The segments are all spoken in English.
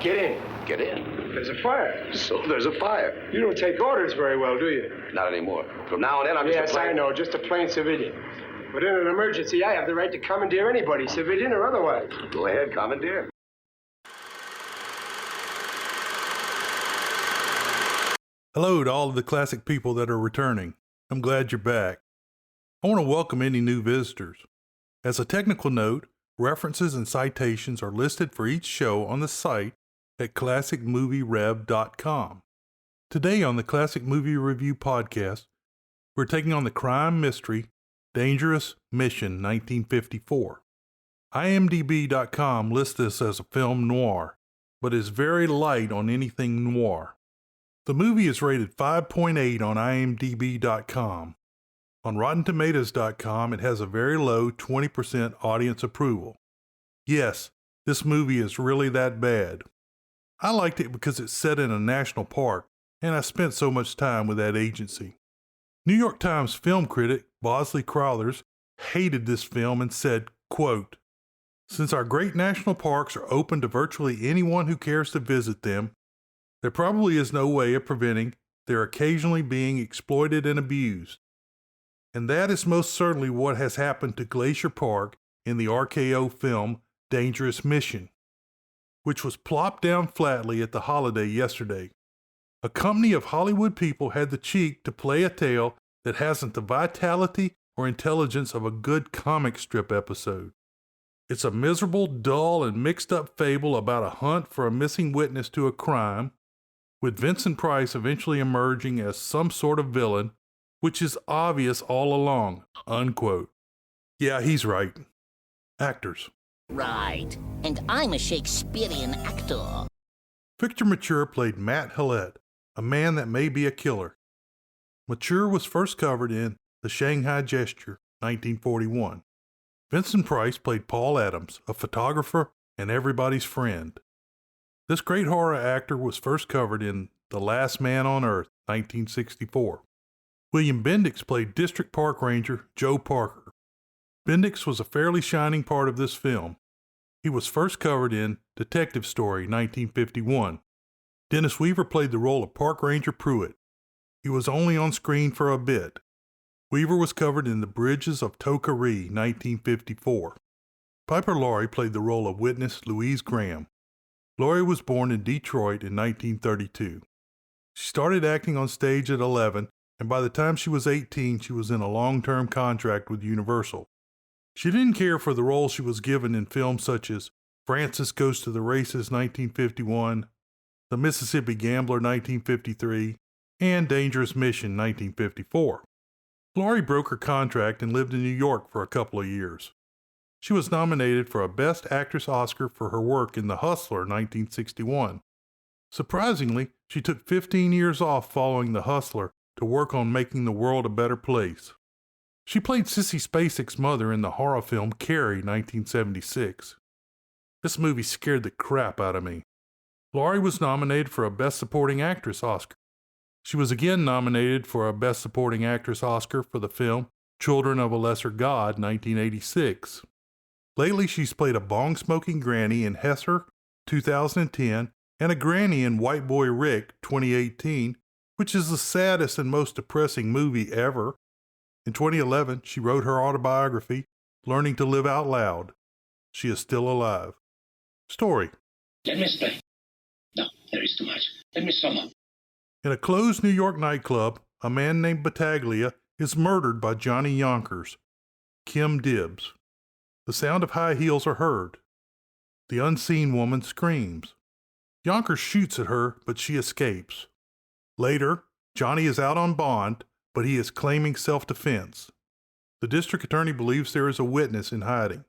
Get in. Get in. There's a fire. So there's a fire. You don't take orders very well, do you? Not anymore. From now on in, I'm just Yes, a plain... I know. Just a plain civilian. But in an emergency, I have the right to commandeer anybody, civilian or otherwise. Go ahead, commandeer. Hello to all of the classic people that are returning. I'm glad you're back. I want to welcome any new visitors. As a technical note, references and citations are listed for each show on the site at classicmovierev.com. Today on the Classic Movie Review podcast, we're taking on the crime mystery Dangerous Mission 1954. IMDb.com lists this as a film noir, but is very light on anything noir. The movie is rated 5.8 on IMDb.com. On RottenTomatoes.com, it has a very low 20% audience approval. Yes, this movie is really that bad. I liked it because it's set in a national park, and I spent so much time with that agency. New York Times film critic Bosley Crowthers hated this film and said, quote, "Since our great national parks are open to virtually anyone who cares to visit them, there probably is no way of preventing their occasionally being exploited and abused. And that is most certainly what has happened to Glacier Park in the RKO film Dangerous Mission, which was plopped down flatly at the holiday yesterday. A company of Hollywood people had the cheek to play a tale that hasn't the vitality or intelligence of a good comic strip episode. It's a miserable, dull, and mixed-up fable about a hunt for a missing witness to a crime, with Vincent Price eventually emerging as some sort of villain, which is obvious all along," unquote. Yeah, he's right. Actors. Right. And I'm a Shakespearean actor. Victor Mature played Matt Hallett, a man that may be a killer. Mature was first covered in The Shanghai Gesture, 1941. Vincent Price played Paul Adams, a photographer and everybody's friend. This great horror actor was first covered in The Last Man on Earth, 1964. William Bendix played District Park Ranger Joe Parker. Bendix was a fairly shining part of this film. He was first covered in Detective Story, 1951. Dennis Weaver played the role of Park Ranger Pruitt. He was only on screen for a bit. Weaver was covered in The Bridges of Tokari, 1954. Piper Laurie played the role of witness Louise Graham. Laurie was born in Detroit in 1932. She started acting on stage at 11, and by the time she was 18, she was in a long-term contract with Universal. She didn't care for the role she was given in films such as Francis Goes to the Races, 1951, The Mississippi Gambler, 1953, and Dangerous Mission, 1954. Laurie broke her contract and lived in New York for a couple of years. She was nominated for a Best Actress Oscar for her work in The Hustler, 1961. Surprisingly, she took 15 years off following The Hustler to work on making the world a better place. She played Sissy Spacek's mother in the horror film Carrie, 1976. This movie scared the crap out of me. Laurie was nominated for a Best Supporting Actress Oscar. She was again nominated for a Best Supporting Actress Oscar for the film Children of a Lesser God, 1986. Lately, she's played a bong-smoking granny in Hesser, 2010, and a granny in White Boy Rick, 2018, which is the saddest and most depressing movie ever. In 2011, she wrote her autobiography, Learning to Live Out Loud. She is still alive. Story. Let me explain. No, there is too much. Let me sum up. In a closed New York nightclub, a man named Battaglia is murdered by Johnny Yonkers, Kim Dibbs. The sound of high heels are heard. The unseen woman screams. Yonkers shoots at her, but she escapes. Later, Johnny is out on bond, but he is claiming self-defense. The district attorney believes there is a witness in hiding.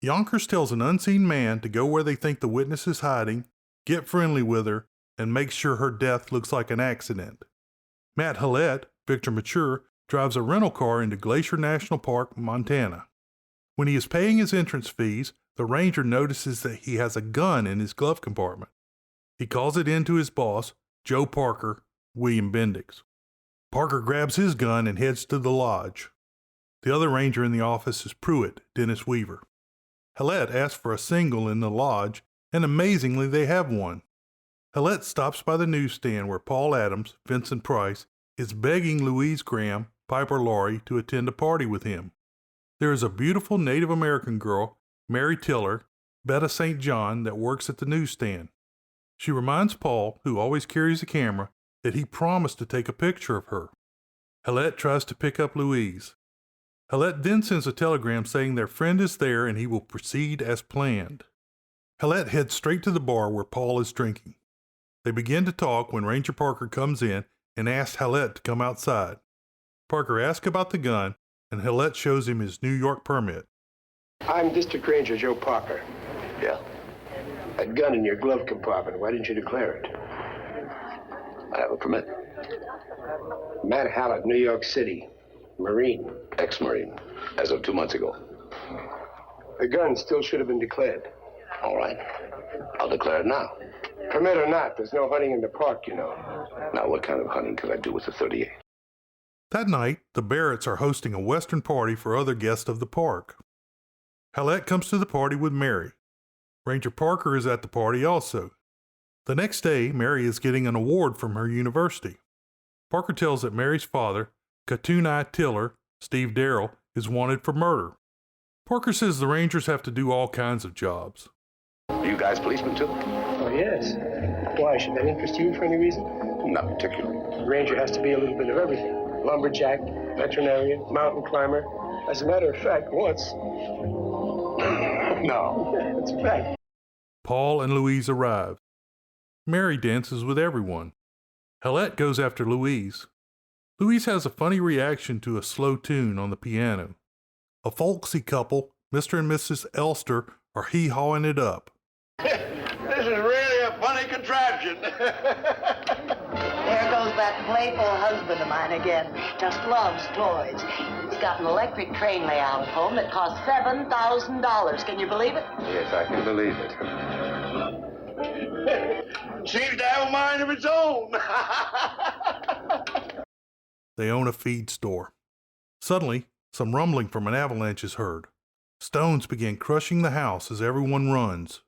Yonkers tells an unseen man to go where they think the witness is hiding, get friendly with her, and make sure her death looks like an accident. Matt Hallett, Victor Mature, drives a rental car into Glacier National Park, Montana. When he is paying his entrance fees, the ranger notices that he has a gun in his glove compartment. He calls it in to his boss, Joe Parker, William Bendix. Parker grabs his gun and heads to the lodge. The other ranger in the office is Pruitt, Dennis Weaver. Hallett asks for a single in the lodge, And amazingly, they have one. Hillette stops by the newsstand where Paul Adams, Vincent Price, is begging Louise Graham, Piper Laurie, to attend a party with him. There is a beautiful Native American girl, Mary Tiller, Betta St. John, that works at the newsstand. She reminds Paul, who always carries a camera, that he promised to take a picture of her. Hillette tries to pick up Louise. Hillette then sends a telegram saying their friend is there and he will proceed as planned. Hillette heads straight to the bar where Paul is drinking. They begin to talk when Ranger Parker comes in and asks Hillette to come outside. Parker asks about the gun, and Hillette shows him his New York permit. I'm District Ranger Joe Parker. Yeah. That gun in your glove compartment, why didn't you declare it? I have a permit. Matt Hallett, New York City. Marine. Ex-Marine. As of 2 months ago. The gun still should have been declared. All right. I'll declare it now. Permit or not, there's no hunting in the park, you know. Now, what kind of hunting could I do with the 38? That night, the Barretts are hosting a Western party for other guests of the park. Hillette comes to the party with Mary. Ranger Parker is at the party also. The next day, Mary is getting an award from her university. Parker tells that Mary's father, Katunai Tiller, Steve Darrell, is wanted for murder. Parker says the Rangers have to do all kinds of jobs. Are you guys policemen, too? Oh, yes. Why, should that interest you for any reason? Not particularly. The ranger has to be a little bit of everything. Lumberjack, veterinarian, mountain climber. As a matter of fact, once... No. Yeah, it's a fact. Paul and Louise arrive. Mary dances with everyone. Hillette goes after Louise. Louise has a funny reaction to a slow tune on the piano. A folksy couple, Mr. and Mrs. Elster, are hee-hawing it up. This is really a funny contraption. There goes that playful husband of mine again. Just loves toys. He's got an electric train layout at home that costs $7,000. Can you believe it? Yes, I can believe it. Seems to have a mind of its own. They own a feed store. Suddenly, some rumbling from an avalanche is heard. Stones begin crushing the house as everyone runs.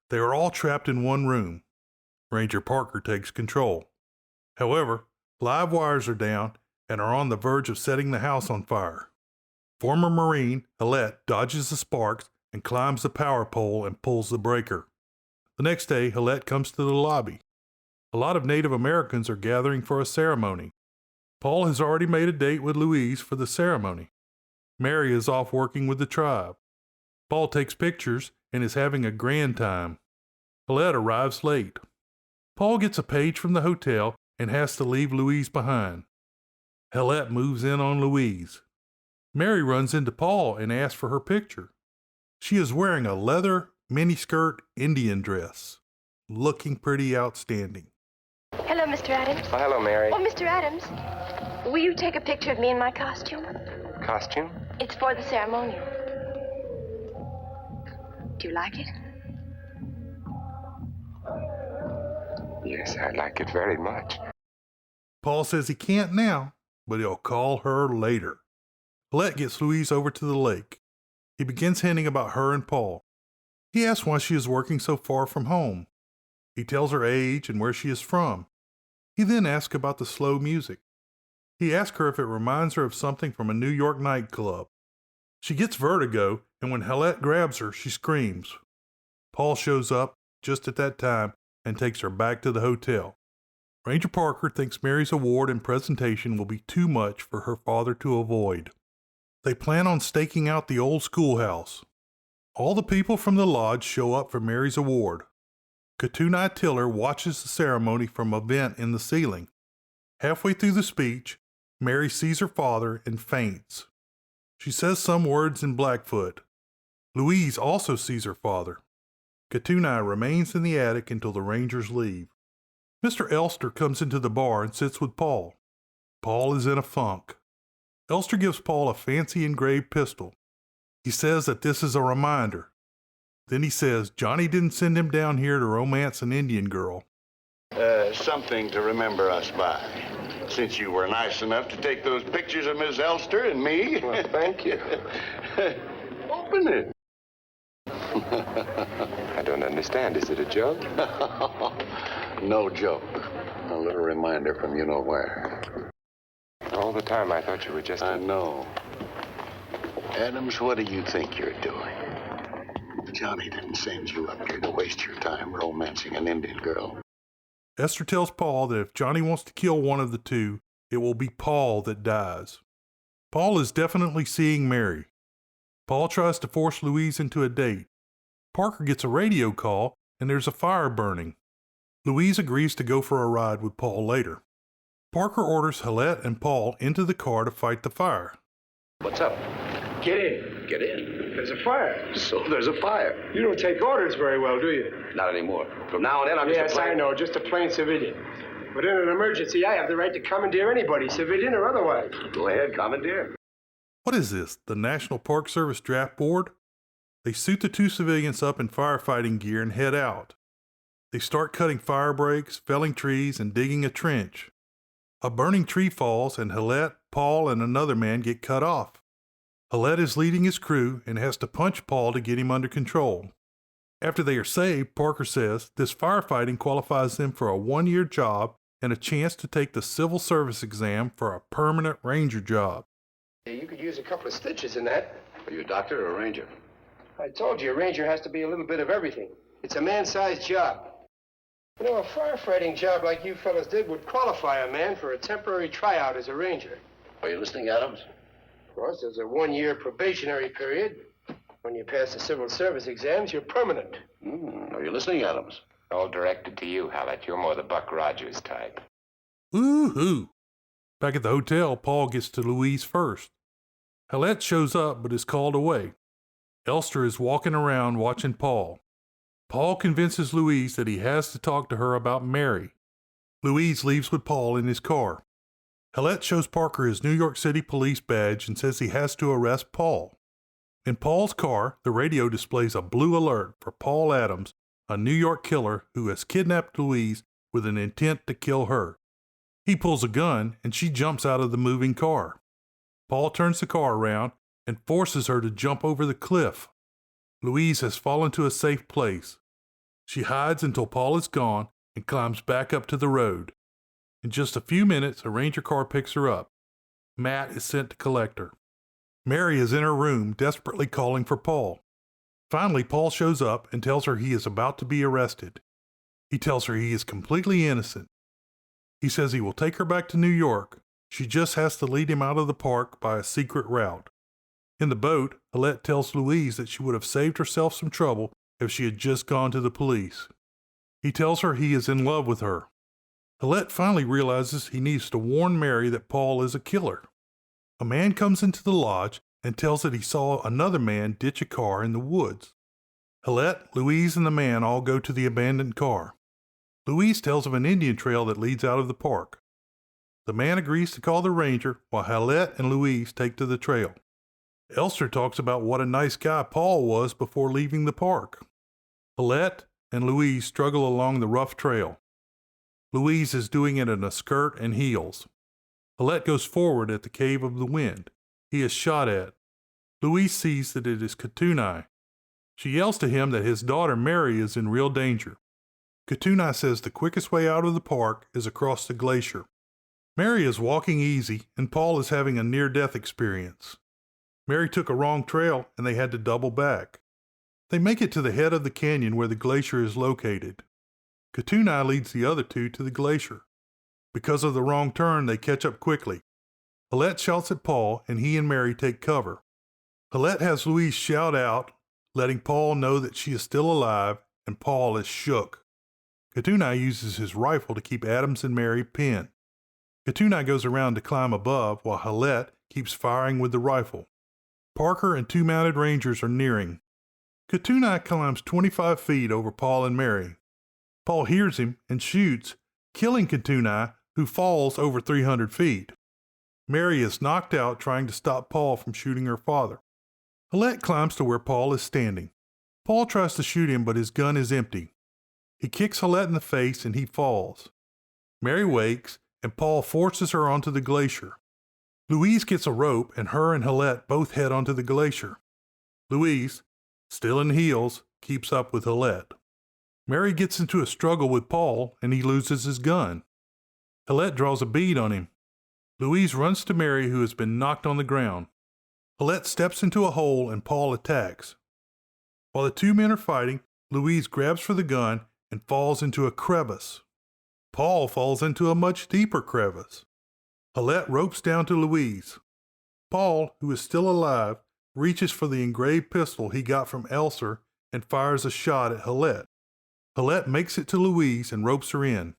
They are all trapped in one room. Ranger Parker takes control. However, live wires are down and are on the verge of setting the house on fire. Former Marine Hillette dodges the sparks and climbs the power pole and pulls the breaker. The next day, Hillette comes to the lobby. A lot of Native Americans are gathering for a ceremony. Paul has already made a date with Louise for the ceremony. Mary is off working with the tribe. Paul takes pictures and is having a grand time. Hillette arrives late. Paul gets a page from the hotel and has to leave Louise behind. Hillette moves in on Louise. Mary runs into Paul and asks for her picture. She is wearing a leather miniskirt Indian dress, looking pretty outstanding. Hello, Mr. Adams. Oh, hello, Mary. Oh, Mr. Adams, will you take a picture of me in my costume? Costume? It's for the ceremonial. Do you like it? Yes, I like it very much. Paul says he can't now, but he'll call her later. Hillette gets Louise over to the lake. He begins hinting about her and Paul. He asks why she is working so far from home. He tells her age and where she is from. He then asks about the slow music. He asks her if it reminds her of something from a New York nightclub. She gets vertigo, and when Hillette grabs her, she screams. Paul shows up just at that time and takes her back to the hotel. Ranger Parker thinks Mary's award and presentation will be too much for her father to avoid. They plan on staking out the old schoolhouse. All the people from the lodge show up for Mary's award. Katunai Tiller watches the ceremony from a vent in the ceiling. Halfway through the speech, Mary sees her father and faints. She says some words in Blackfoot. Louise also sees her father. Katunai remains in the attic until the Rangers leave. Mr. Elster comes into the bar and sits with Paul. Paul is in a funk. Elster gives Paul a fancy engraved pistol. He says that this is a reminder. Then he says Johnny didn't send him down here to romance an Indian girl. Something to remember us by. Since you were nice enough to take those pictures of Miss Elster and me. Well, thank you. Open it. I don't understand. Is it a joke? No joke. A little reminder from you-know-where. All the time I thought you were just... I know. Adams, what do you think you're doing? Johnny didn't send you up here to waste your time romancing an Indian girl. Esther tells Paul that if Johnny wants to kill one of the two, it will be Paul that dies. Paul is definitely seeing Mary. Paul tries to force Louise into a date. Parker gets a radio call, and there's a fire burning. Louise agrees to go for a ride with Paul later. Parker orders Hillette and Paul into the car to fight the fire. What's up? Get in. Get in. There's a fire. So there's a fire. You don't take orders very well, do you? Not anymore. From now on in, I'm just a Yes, plain... I know, just a plain civilian. But in an emergency, I have the right to commandeer anybody, civilian or otherwise. Go ahead, commandeer. What is this, the National Park Service Draft Board? They suit the two civilians up in firefighting gear and head out. They start cutting fire breaks, felling trees, and digging a trench. A burning tree falls, and Hillette, Paul, and another man get cut off. Hillette is leading his crew and has to punch Paul to get him under control. After they are saved, Parker says this firefighting qualifies them for a 1-year job and a chance to take the civil service exam for a permanent ranger job. You could use a couple of stitches in that. Are you a doctor or a ranger? I told you, a ranger has to be a little bit of everything. It's a man-sized job. You know, a firefighting job like you fellas did would qualify a man for a temporary tryout as a ranger. Are you listening, Adams? Of course, there's a 1-year probationary period. When you pass the civil service exams, you're permanent. Are you listening, Adams? All directed to you, Hallett. You're more the Buck Rogers type. Woo-hoo! Back at the hotel, Paul gets to Louise first. Hillette shows up but is called away. Elster is walking around watching Paul. Paul convinces Louise that he has to talk to her about Mary. Louise leaves with Paul in his car. Hillette shows Parker his New York City police badge and says he has to arrest Paul. In Paul's car, the radio displays a blue alert for Paul Adams, a New York killer who has kidnapped Louise with an intent to kill her. He pulls a gun and she jumps out of the moving car. Paul turns the car around and forces her to jump over the cliff. Louise has fallen to a safe place. She hides until Paul is gone and climbs back up to the road. In just a few minutes, a ranger car picks her up. Matt is sent to collect her. Mary is in her room, desperately calling for Paul. Finally, Paul shows up and tells her he is about to be arrested. He tells her he is completely innocent. He says he will take her back to New York. She just has to lead him out of the park by a secret route. In the boat, Hillette tells Louise that she would have saved herself some trouble if she had just gone to the police. He tells her he is in love with her. Hillette finally realizes he needs to warn Mary that Paul is a killer. A man comes into the lodge and tells that he saw another man ditch a car in the woods. Hillette, Louise, and the man all go to the abandoned car. Louise tells of an Indian trail that leads out of the park. The man agrees to call the ranger while Hillette and Louise take to the trail. Elster talks about what a nice guy Paul was before leaving the park. Hillette and Louise struggle along the rough trail. Louise is doing it in a skirt and heels. Hillette goes forward at the Cave of the Wind. He is shot at. Louise sees that it is Katunai. She yells to him that his daughter Mary is in real danger. Katunai says the quickest way out of the park is across the glacier. Mary is walking easy and Paul is having a near-death experience. Mary took a wrong trail and they had to double back. They make it to the head of the canyon where the glacier is located. Katunai leads the other two to the glacier. Because of the wrong turn, they catch up quickly. Hillette shouts at Paul, and he and Mary take cover. Hillette has Louise shout out, letting Paul know that she is still alive, and Paul is shook. Katunai uses his rifle to keep Adams and Mary pinned. Katunai goes around to climb above, while Hillette keeps firing with the rifle. Parker and 2 mounted rangers are nearing. Katunai climbs 25 feet over Paul and Mary. Paul hears him and shoots, killing Katunai, who falls over 300 feet. Mary is knocked out trying to stop Paul from shooting her father. Hillette climbs to where Paul is standing. Paul tries to shoot him, but his gun is empty. He kicks Hillette in the face and he falls. Mary wakes, and Paul forces her onto the glacier. Louise gets a rope, and her and Hillette both head onto the glacier. Louise, still in heels, keeps up with Hillette. Mary gets into a struggle with Paul and he loses his gun. Hillette draws a bead on him. Louise runs to Mary, who has been knocked on the ground. Hillette steps into a hole and Paul attacks. While the two men are fighting, Louise grabs for the gun and falls into a crevice. Paul falls into a much deeper crevice. Hillette ropes down to Louise. Paul, who is still alive, reaches for the engraved pistol he got from Elser and fires a shot at Hillette. Hillette makes it to Louise and ropes her in.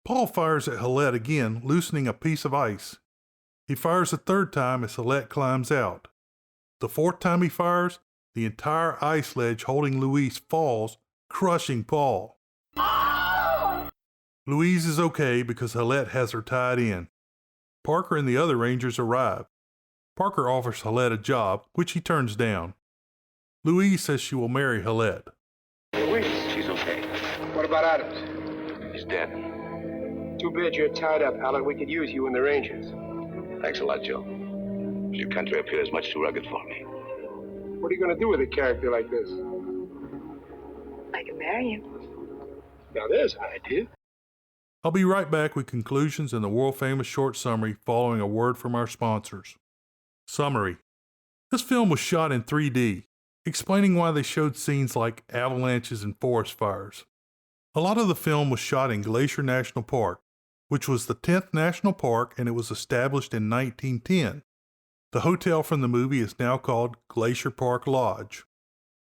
Paul fires at Hillette again, loosening a piece of ice. He fires a third time as Hillette climbs out. The fourth time he fires, the entire ice ledge holding Louise falls, crushing Paul. Louise is okay because Hillette has her tied in. Parker and the other Rangers arrive. Parker offers Hillette a job, which he turns down. Louise says she will marry Hillette. Louise, She's okay. what about Adams? He's dead. Too bad you're tied up, Alan. We could use you in the Rangers. Thanks a lot, Joe. Your country up here is much too rugged for me. What are you going to do with a character like this? I can marry you. Now there's an idea. I'll be right back with conclusions and the world-famous short summary following a word from our sponsors. Summary. This film was shot in 3D, explaining why they showed scenes like avalanches and forest fires. A lot of the film was shot in Glacier National Park, which was the 10th national park and it was established in 1910. The hotel from the movie is now called Glacier Park Lodge.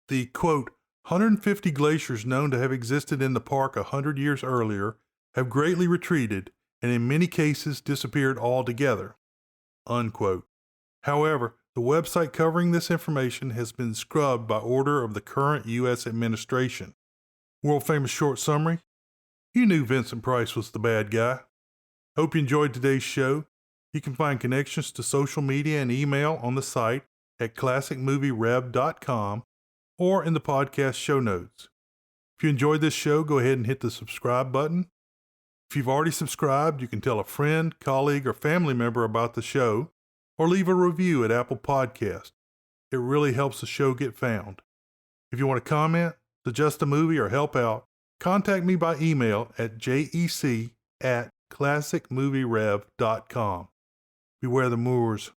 The, quote, 150 glaciers known to have existed in the park 100 years earlier have greatly retreated and in many cases disappeared altogether, unquote. However, the website covering this information has been scrubbed by order of the current U.S. administration. World famous short summary. You knew Vincent Price was the bad guy. Hope you enjoyed today's show. You can find connections to social media and email on the site at classicmovierev.com or in the podcast show notes. If you enjoyed this show, go ahead and hit the subscribe button. If you've already subscribed, you can tell a friend, colleague, or family member about the show, or leave a review at Apple Podcast. It really helps the show get found. If you want to comment, suggest a movie, or help out, contact me by email at jec@classicmovierev.com. Beware the Moors.